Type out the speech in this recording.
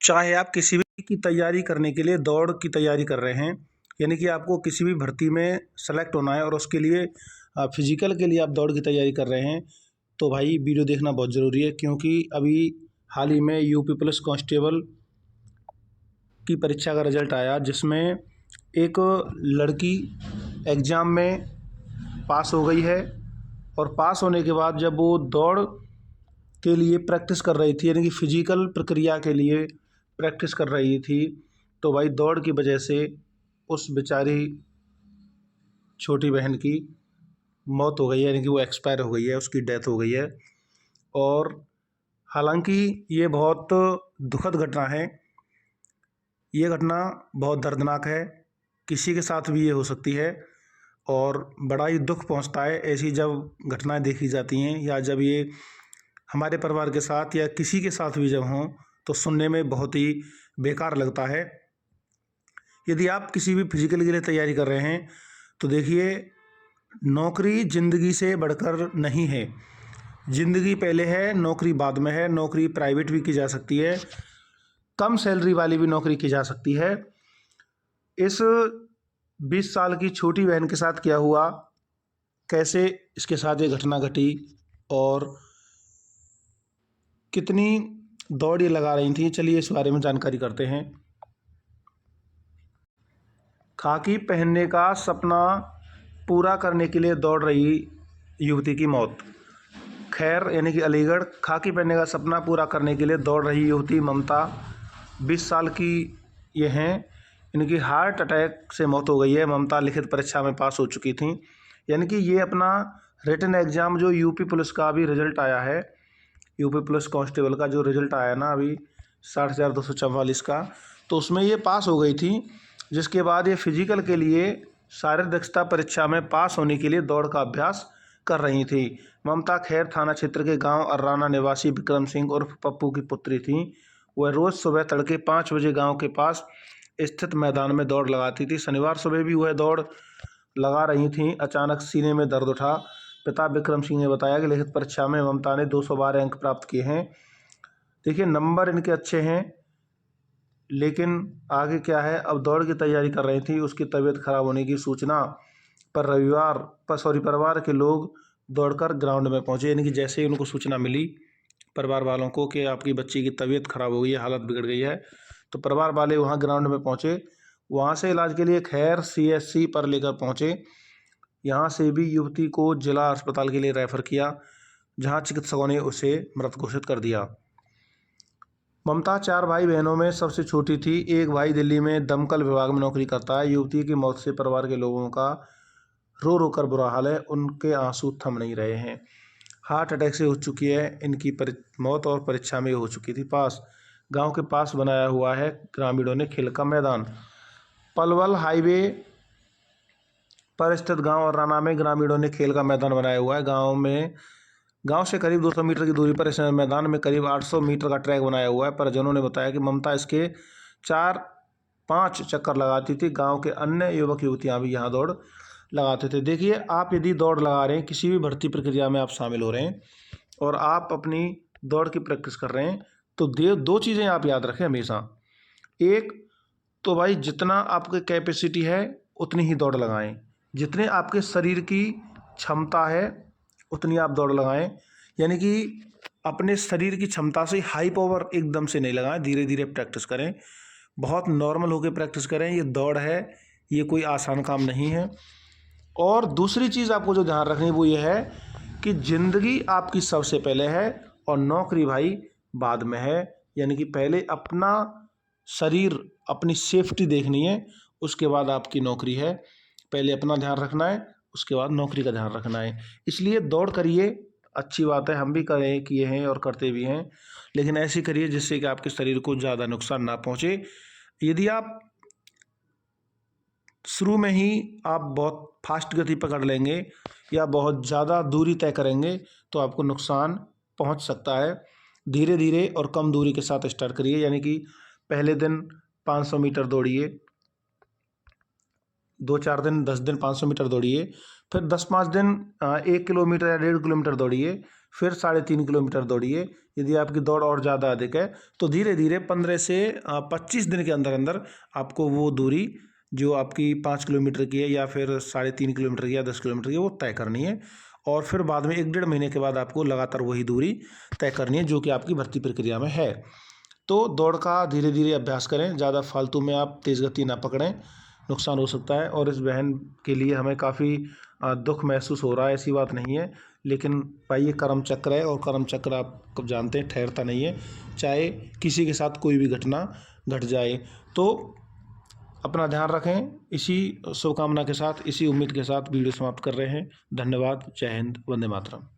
चाहे आप किसी भी की तैयारी करने के लिए दौड़ की तैयारी कर रहे हैं, यानी कि आपको किसी भी भर्ती में सेलेक्ट होना है और उसके लिए फिजिकल के लिए आप दौड़ की तैयारी कर रहे हैं, तो भाई वीडियो देखना बहुत ज़रूरी है। क्योंकि अभी हाल ही में यूपी पुलिस कांस्टेबल की परीक्षा का रिजल्ट आया, जिसमें एक लड़की एग्ज़ाम में पास हो गई है। और पास होने के बाद जब वो दौड़ के लिए प्रैक्टिस कर रही थी, यानी कि फिजिकल प्रक्रिया के लिए प्रैक्टिस कर रही थी, तो भाई दौड़ की वजह से उस बेचारी छोटी बहन की मौत हो गई है, यानी कि वो एक्सपायर हो गई है, उसकी डेथ हो गई है। और हालांकि ये बहुत दुखद घटना है, ये घटना बहुत दर्दनाक है, किसी के साथ भी ये हो सकती है और बड़ा ही दुख पहुंचता है ऐसी जब घटनाएं देखी जाती हैं, या जब ये हमारे परिवार के साथ या किसी के साथ भी जब हों तो सुनने में बहुत ही बेकार लगता है। यदि आप किसी भी फिजिकल के लिए तैयारी कर रहे हैं तो देखिए, नौकरी ज़िंदगी से बढ़कर नहीं है। ज़िंदगी पहले है, नौकरी बाद में है। नौकरी प्राइवेट भी की जा सकती है, कम सैलरी वाली भी नौकरी की जा सकती है। इस 20 साल की छोटी बहन के साथ क्या हुआ, कैसे इसके साथ ये घटना घटी और कितनी दौड़ ये लगा रही थी, चलिए इस बारे में जानकारी करते हैं। खाकी पहनने का सपना पूरा करने के लिए दौड़ रही युवती की मौत। खैर, यानी कि अलीगढ़, खाकी पहनने का सपना पूरा करने के लिए दौड़ रही युवती ममता 20 साल की ये हैं, इनकी हार्ट अटैक से मौत हो गई है। ममता लिखित परीक्षा में पास हो चुकी थी, यानी कि ये अपना रिटन एग्ज़ाम जो यूपी पुलिस का अभी रिजल्ट आया है, यूपी पुलिस कांस्टेबल का जो रिजल्ट आया ना अभी 60,244 का, तो उसमें ये पास हो गई थी। जिसके बाद ये फिजिकल के लिए शारीरिक दक्षता परीक्षा में पास होने के लिए दौड़ का अभ्यास कर रही थी। ममता खैर थाना क्षेत्र के गांव अर्राना निवासी विक्रम सिंह उर्फ पप्पू की पुत्री थी। वह रोज़ सुबह तड़के 5 बजे गांव के पास स्थित मैदान में दौड़ लगाती थी। शनिवार सुबह भी वह दौड़ लगा रही थी, अचानक सीने में दर्द उठा। पिता विक्रम सिंह ने बताया कि लिखित परीक्षा में ममता ने 212 अंक प्राप्त किए हैं। देखिए, नंबर इनके अच्छे हैं, लेकिन आगे क्या है, अब दौड़ की तैयारी कर रही थी, उसकी तबीयत खराब होने की सूचना पर परिवार के लोग दौड़कर ग्राउंड में पहुंचे। यानी कि जैसे ही उनको सूचना मिली परिवार वालों को कि आपकी बच्ची की तबीयत खराब हो गई है, हालत बिगड़ गई है, तो परिवार वाले वहां ग्राउंड में पहुंचे। वहां से इलाज के लिए खैर CSC पर लेकर पहुंचे। यहाँ से भी युवती को जिला अस्पताल के लिए रेफर किया, जहाँ चिकित्सकों ने उसे मृत घोषित कर दिया। ममता 4 भाई बहनों में सबसे छोटी थी। एक भाई दिल्ली में दमकल विभाग में नौकरी करता है। युवती की मौत से परिवार के लोगों का रो रो कर बुरा हाल है, उनके आंसू थम नहीं रहे हैं। हार्ट अटैक से हो चुकी है इनकी मौत और परीक्षा में हो चुकी थी पास। गांव के पास बनाया हुआ है ग्रामीणों ने खेल का मैदान। पलवल हाईवे पर स्थित गांव अर्राना में ग्रामीणों ने खेल का मैदान बनाया हुआ है। गांव से करीब 200 मीटर की दूरी पर इस मैदान में करीब 800 मीटर का ट्रैक बनाया हुआ है। परिजनों ने बताया कि ममता इसके 4-5 चक्कर लगाती थी। गांव के अन्य युवक युवतियां भी यहां दौड़ लगाते थे। देखिए, आप यदि दौड़ लगा रहे हैं, किसी भी भर्ती प्रक्रिया में आप शामिल हो रहे हैं और आप अपनी दौड़ की प्रैक्टिस कर रहे हैं, तो दो चीज़ें आप याद रखें हमेशा। एक तो भाई, जितना आपकी कैपेसिटी है उतनी ही दौड़ लगाएं, जितने आपके शरीर की क्षमता है उतनी आप दौड़ लगाएं। यानी कि अपने शरीर की क्षमता से हाई पावर एकदम से नहीं लगाएं, धीरे धीरे प्रैक्टिस करें, बहुत नॉर्मल होकर प्रैक्टिस करें। ये दौड़ है, ये कोई आसान काम नहीं है। और दूसरी चीज़ आपको जो ध्यान रखनी वो ये है कि ज़िंदगी आपकी सबसे पहले है और नौकरी भाई बाद में है। यानी कि पहले अपना शरीर, अपनी सेफ्टी देखनी है, उसके बाद आपकी नौकरी है। पहले अपना ध्यान रखना है, उसके बाद नौकरी का ध्यान रखना है। इसलिए दौड़ करिए, अच्छी बात है, हम भी करें, किए हैं और करते भी हैं, लेकिन ऐसी करिए जिससे कि आपके शरीर को ज़्यादा नुकसान ना पहुँचे। यदि आप शुरू में ही आप बहुत फास्ट गति पकड़ लेंगे या बहुत ज़्यादा दूरी तय करेंगे तो आपको नुकसान पहुंच सकता है। धीरे धीरे और कम दूरी के साथ स्टार्ट करिए। यानी कि पहले दिन 500 मीटर दौड़िए, 2-4 दिन 10 दिन 500 मीटर दौड़िए, फिर 10-5 दिन 1 किलोमीटर या 1.5 किलोमीटर दौड़िए, फिर 3.5 किलोमीटर दौड़िए। यदि आपकी दौड़ और ज़्यादा अधिक है तो धीरे धीरे 15 से 25 दिन के अंदर अंदर आपको वो दूरी जो आपकी 5 किलोमीटर की है या फिर 3.5 किलोमीटर की या 10 किलोमीटर की वो तय करनी है। और फिर बाद में 1-1.5 महीने के बाद आपको लगातार वही दूरी तय करनी है जो कि आपकी भर्ती प्रक्रिया में है। तो दौड़ का धीरे धीरे अभ्यास करें, ज़्यादा फालतू में आप तेज़ गति ना पकड़ें, नुकसान हो सकता है। और इस बहन के लिए हमें काफ़ी दुख महसूस हो रहा है, ऐसी बात नहीं है, लेकिन भाई ये कर्म चक्र है और कर्म चक्र आप कब जानते हैं ठहरता नहीं है, चाहे किसी के साथ कोई भी घटना घट जाए। तो अपना ध्यान रखें। इसी शुभकामना के साथ, इसी उम्मीद के साथ वीडियो समाप्त कर रहे हैं। धन्यवाद। जय हिंद। वंदे मातरम।